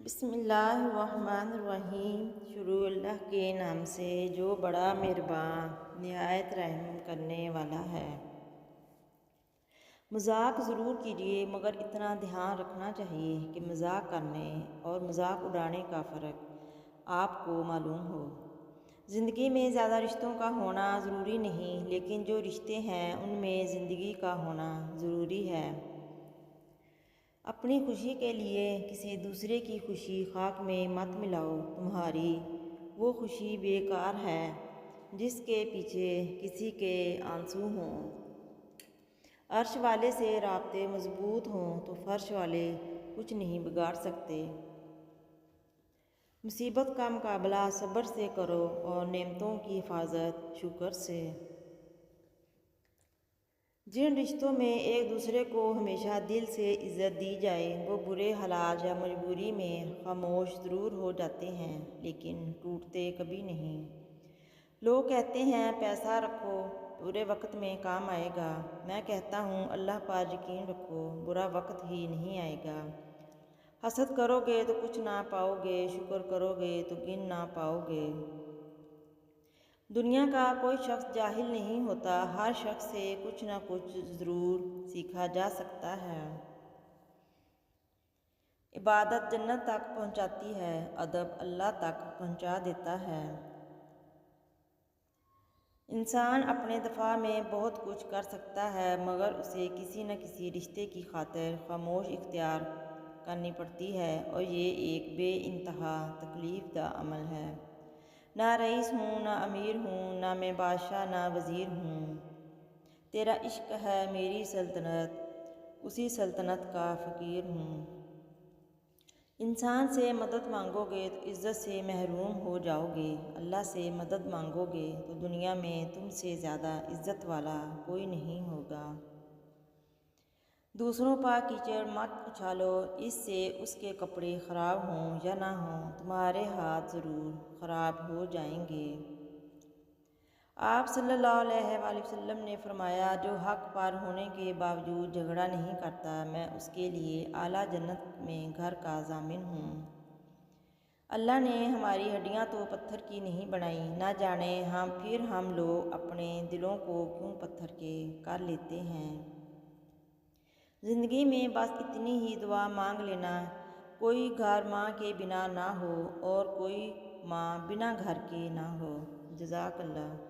بسم اللہ الرحمن الرحیم۔ شروع اللہ کے نام سے جو بڑا مہربان نہایت رحم کرنے والا ہے۔ مذاق ضرور کیجیے، مگر اتنا دھیان رکھنا چاہیے کہ مذاق کرنے اور مذاق اڑانے کا فرق آپ کو معلوم ہو۔ زندگی میں زیادہ رشتوں کا ہونا ضروری نہیں، لیکن جو رشتے ہیں ان میں زندگی کا ہونا ضروری ہے۔ اپنی خوشی کے لیے کسی دوسرے کی خوشی خاک میں مت ملاؤ، تمہاری وہ خوشی بیکار ہے جس کے پیچھے کسی کے آنسو ہوں۔ عرش والے سے رابطے مضبوط ہوں تو فرش والے کچھ نہیں بگاڑ سکتے۔ مصیبت کا مقابلہ صبر سے کرو اور نعمتوں کی حفاظت شکر سے۔ جن رشتوں میں ایک دوسرے کو ہمیشہ دل سے عزت دی جائے وہ برے حالات یا مجبوری میں خاموش ضرور ہو جاتے ہیں، لیکن ٹوٹتے کبھی نہیں۔ لوگ کہتے ہیں پیسہ رکھو، برے وقت میں کام آئے گا۔ میں کہتا ہوں اللہ پر یقین رکھو، برا وقت ہی نہیں آئے گا۔ حسد کرو گے تو کچھ نہ پاؤ گے، شکر کرو گے تو گن نہ پاؤ گے۔ دنیا کا کوئی شخص جاہل نہیں ہوتا، ہر شخص سے کچھ نہ کچھ ضرور سیکھا جا سکتا ہے۔ عبادت جنت تک پہنچاتی ہے، ادب اللہ تک پہنچا دیتا ہے۔ انسان اپنے دفاع میں بہت کچھ کر سکتا ہے، مگر اسے کسی نہ کسی رشتے کی خاطر خاموش اختیار کرنی پڑتی ہے، اور یہ ایک بے انتہا تکلیف دہ عمل ہے۔ نہ رئیس ہوں، نہ امیر ہوں، نہ میں بادشاہ نہ وزیر ہوں۔ تیرا عشق ہے میری سلطنت، اسی سلطنت کا فقیر ہوں۔ انسان سے مدد مانگو گے تو عزت سے محروم ہو جاؤ گے، اللہ سے مدد مانگو گے تو دنیا میں تم سے زیادہ عزت والا کوئی نہیں ہوگا۔ دوسروں پر کیچڑ مت اچھالو، اس سے اس کے کپڑے خراب ہوں یا نہ ہوں تمہارے ہاتھ ضرور خراب ہو جائیں گے۔ آپ صلی اللہ علیہ وآلہ وسلم نے فرمایا جو حق پر ہونے کے باوجود جھگڑا نہیں کرتا، میں اس کے لیے اعلیٰ جنت میں گھر کا ضامن ہوں۔ اللہ نے ہماری ہڈیاں تو پتھر کی نہیں بنائی، نہ جانے ہم لوگ اپنے دلوں کو کیوں پتھر کے کر لیتے ہیں۔ زندگی میں بس اتنی ہی دعا مانگ لینا، کوئی گھر ماں کے بنا نہ ہو اور کوئی ماں بنا گھر کے نہ ہو۔ جزاک اللہ۔